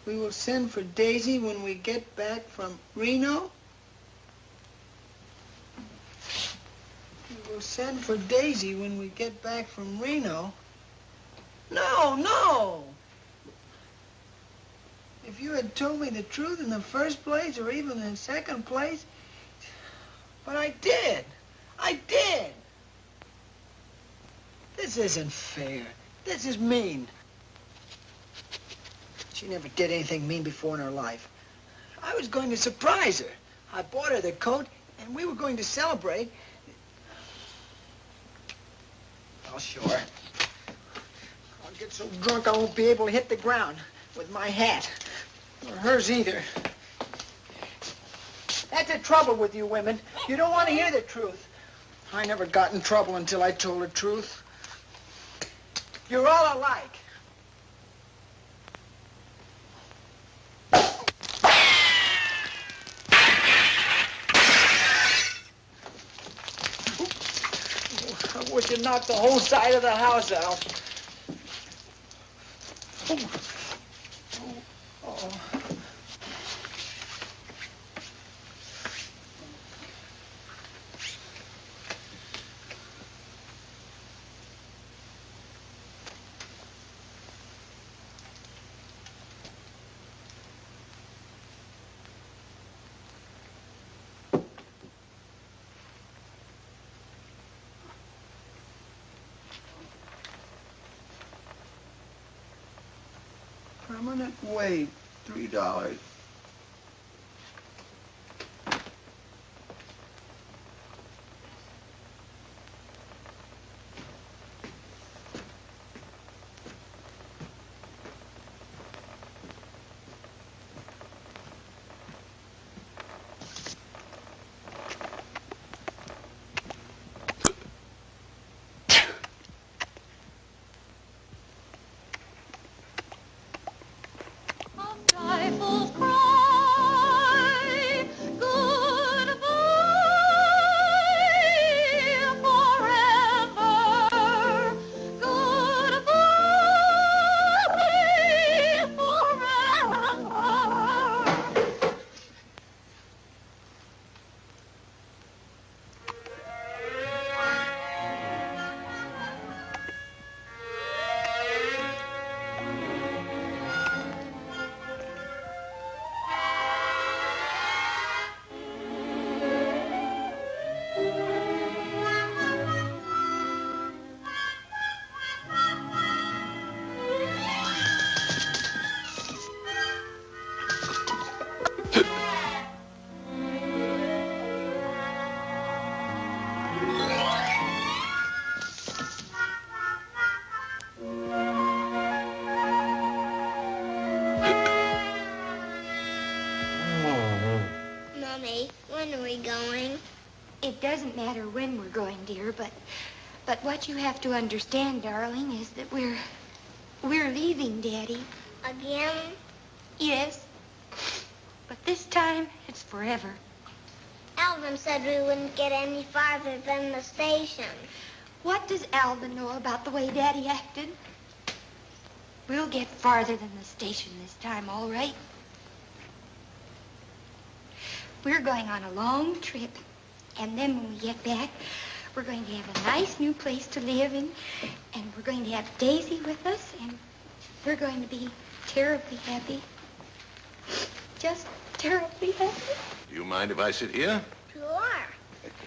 We will send for Daisy when we get back from Reno. We will send for Daisy when we get back from Reno. No, no. If you had told me the truth in the first place or even in second place, but I did. I did. This isn't fair. This is mean. She never did anything mean before in her life. I was going to surprise her. I bought her the coat, and we were going to celebrate. I'll show her. I'll get so drunk I won't be able to hit the ground with my hat. Or hers either. That's the trouble with you women. You don't want to hear the truth. I never got in trouble until I told the truth. You're all alike. I wish you'd knocked the whole side of the house out. Oh. Permanent wait, $3. Stifled cry, goodbye forever, goodbye forever. Mommy, when are we going? It doesn't matter when we're going, dear, but what you have to understand, darling, is that we're leaving, Daddy. Again? Yes. But this time, it's forever. Alvin said we wouldn't get any farther than the station. What does Alvin know about the way Daddy acted? We'll get farther than the station this time, all right? We're going on a long trip, and then when we get back, we're going to have a nice new place to live in, and we're going to have Daisy with us, and we're going to be terribly happy. Just terribly happy. Do you mind if I sit here? Sure.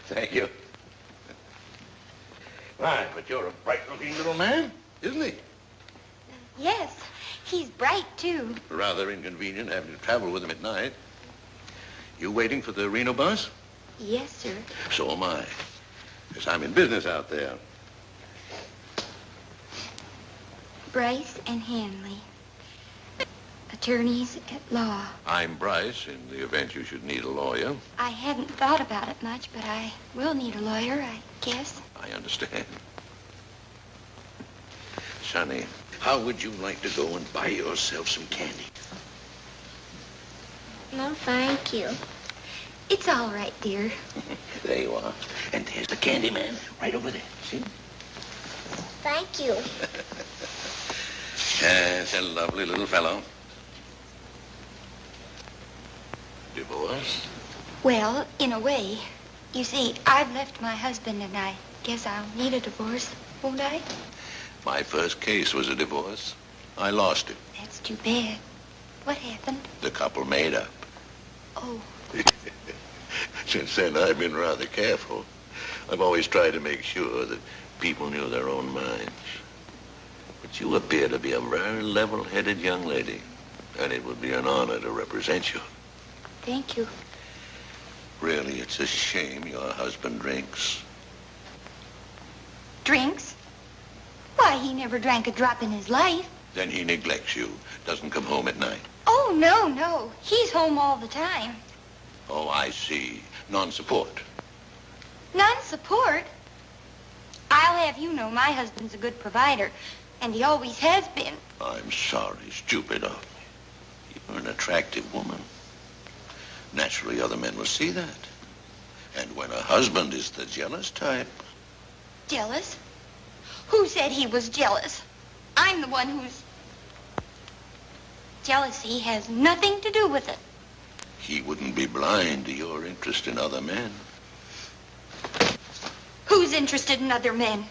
Thank you. Right, but you're a bright-looking little man, isn't he? Yes, he's bright, too. Rather inconvenient having to travel with him at night. You waiting for the Reno bus? Yes, sir. So am I. Because I'm in business out there. Bryce and Hanley, attorneys at law. I'm Bryce, in the event you should need a lawyer. I hadn't thought about it much, but I will need a lawyer, I guess. I understand. Sonny, how would you like to go and buy yourself some candy? No, thank you. It's all right, dear. There you are. And there's the candy man right over there. See? Thank you. Yes, a lovely little fellow. Divorced? Well, in a way. You see, I've left my husband, and I guess I'll need a divorce, won't I? My first case was a divorce. I lost it. That's too bad. What happened? The couple made up. Oh. Since then, I've been rather careful. I've always tried to make sure that people knew their own minds. But you appear to be a very level-headed young lady, and it would be an honor to represent you. Thank you. Really, it's a shame your husband drinks. Drinks? Why, he never drank a drop in his life. Then he neglects you, doesn't come home at night. Oh, no. He's home all the time. Oh, I see. Non-support. Non-support? I'll have you know my husband's a good provider, and he always has been. I'm sorry, stupid of me. You're an attractive woman. Naturally, other men will see that. And when a husband is the jealous type... Jealous? Who said he was jealous? I'm the one who's... Jealousy has nothing to do with it. He wouldn't be blind to your interest in other men. Who's interested in other men?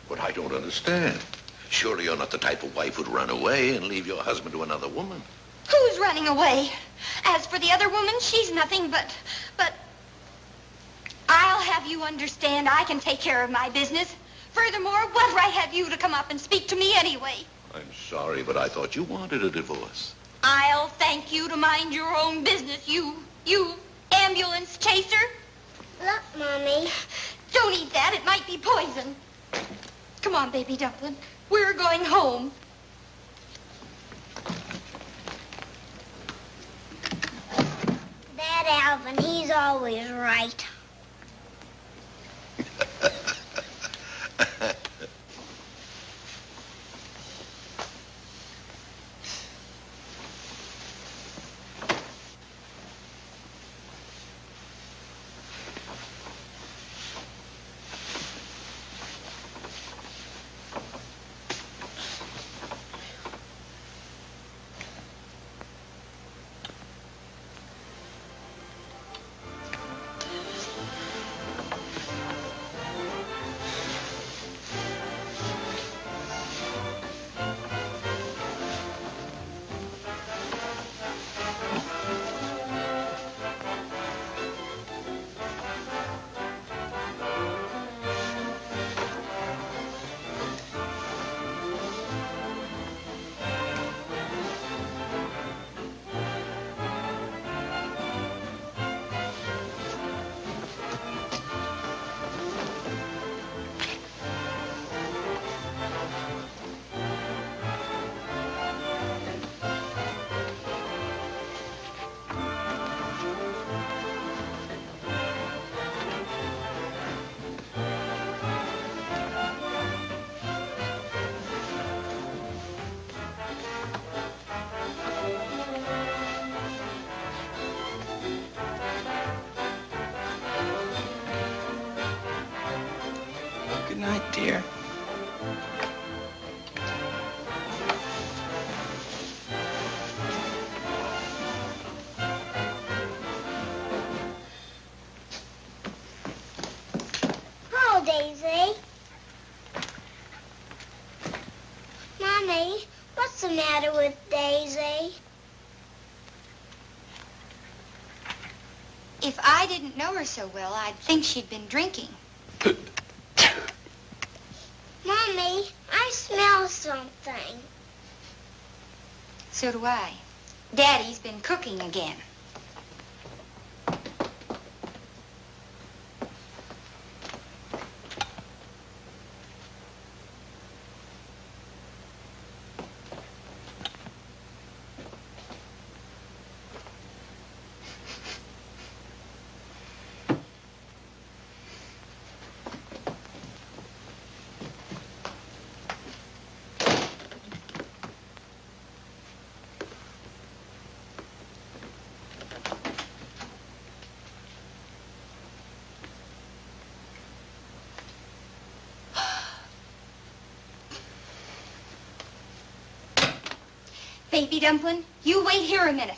But I don't understand. Surely you're not the type of wife who'd run away and leave your husband to another woman. Who's running away? As for the other woman, she's nothing but... I'll have you understand I can take care of my business. Furthermore, what right have you to come up and speak to me anyway? I'm sorry, but I thought you wanted a divorce. I'll thank you to mind your own business, you ambulance chaser. Look, Mommy. Don't eat that. It might be poison. Come on, baby dumpling. We're going home. That Alvin, he's always right. Good night, dear. Oh, Daisy. Mommy, what's the matter with Daisy? If I didn't know her so well, I'd think she'd been drinking. Mommy, I smell something. So do I. Daddy's been cooking again. Baby dumpling, you wait here a minute.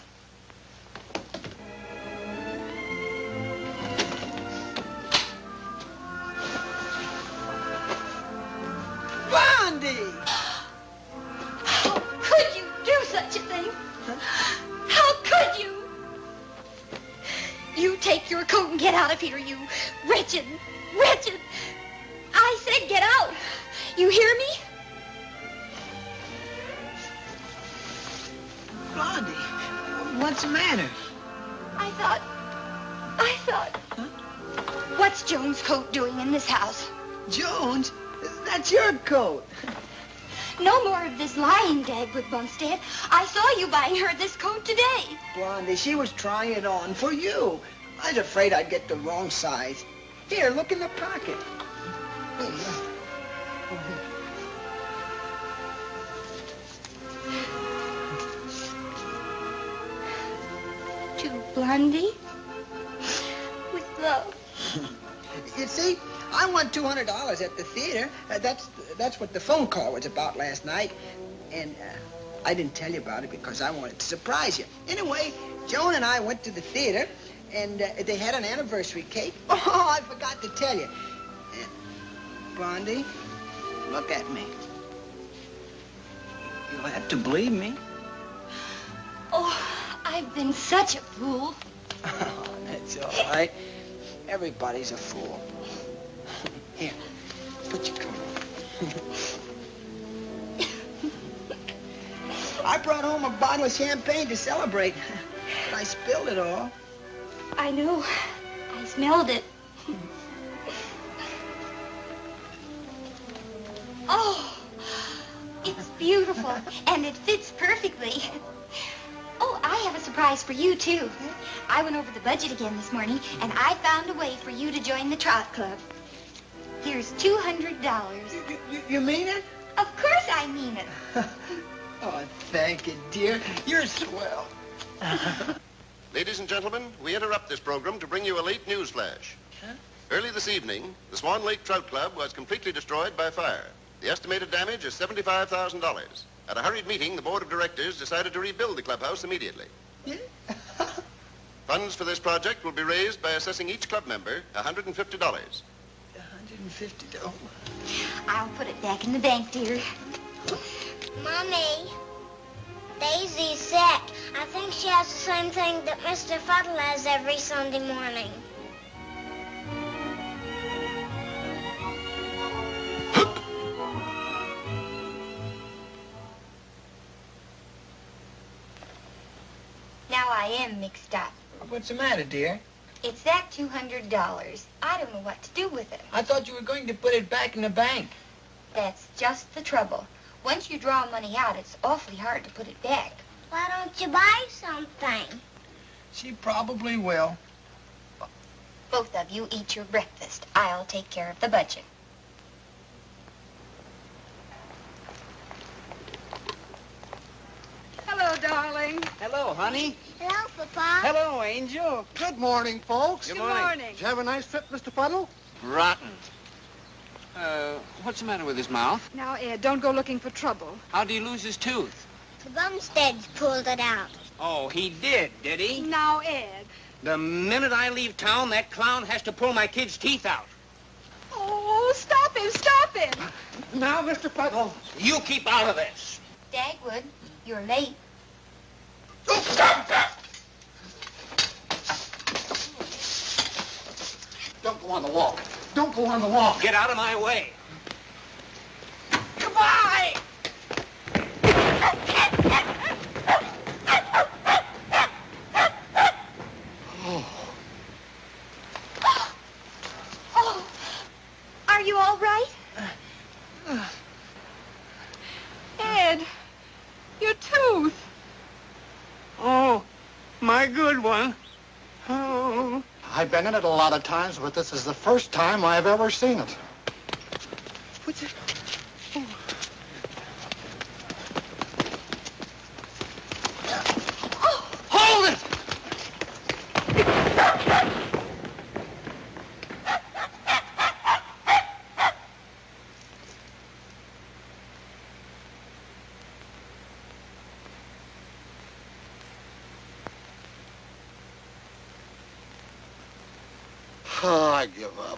Blondie! wretched, wretched. I said get out. You hear me? Blondie, what's the matter? I thought... Huh? What's Joan's coat doing in this house? Jones? That's your coat. No more of this lying, Dagwood Bumstead. I saw you buying her this coat today. Blondie, she was trying it on for you. I was afraid I'd get the wrong size. Here, look in the pocket. To Blondie, with love. You see, I won $200 at the theater. That's what the phone call was about last night. And I didn't tell you about it because I wanted to surprise you. Anyway, Joan and I went to the theater, and they had an anniversary cake. Oh, I forgot to tell you. Blondie, look at me. You'll have to believe me. Oh, I've been such a fool. Oh, that's all right. Everybody's a fool. Here, put your coat on. I brought home a bottle of champagne to celebrate, but I spilled it all. I know. I smelled it. Oh, it's beautiful, and it fits perfectly. Oh, I have a surprise for you, too. I went over the budget again this morning, and I found a way for you to join the Trot Club. Here's $200. You mean it? Of course I mean it. Oh, thank you, dear. You're swell. Ladies and gentlemen, we interrupt this program to bring you a late news flash. Huh? Early this evening, the Swan Lake Trout Club was completely destroyed by fire. The estimated damage is $75,000. At a hurried meeting, the board of directors decided to rebuild the clubhouse immediately. Yeah? Funds for this project will be raised by assessing each club member $150. $150. I'll put it back in the bank, dear. Mommy, Daisy's sick. I think she has the same thing that Mr. Fuddle has every Sunday morning. Now I am mixed up. What's the matter, dear? It's that $200. I don't know what to do with it. I thought you were going to put it back in the bank. That's just the trouble. Once you draw money out, it's awfully hard to put it back. Why don't you buy something? She probably will. Both of you eat your breakfast. I'll take care of the budget. Hello, darling. Hello, honey. Hello, Papa. Hello, Angel. Good morning, folks. Good morning. Did you have a nice trip, Mr. Fuddle? Rotten. What's the matter with his mouth? Now, Ed, don't go looking for trouble. How'd he lose his tooth? The Bumsteads pulled it out. Oh, he did he? Now, Ed. The minute I leave town, that clown has to pull my kid's teeth out. Oh, stop him, stop him. Now, Mr. Fuddle. You keep out of this. Dagwood, you're late. Don't go on the walk. Don't go on the walk. Get out of my way. Goodbye! Oh, are you all right? Ed, your tooth. Oh, my good one. Oh. I've been in it a lot of times, but this is the first time I've ever seen it. What's it? Oh. Hold it! Oh, I give up.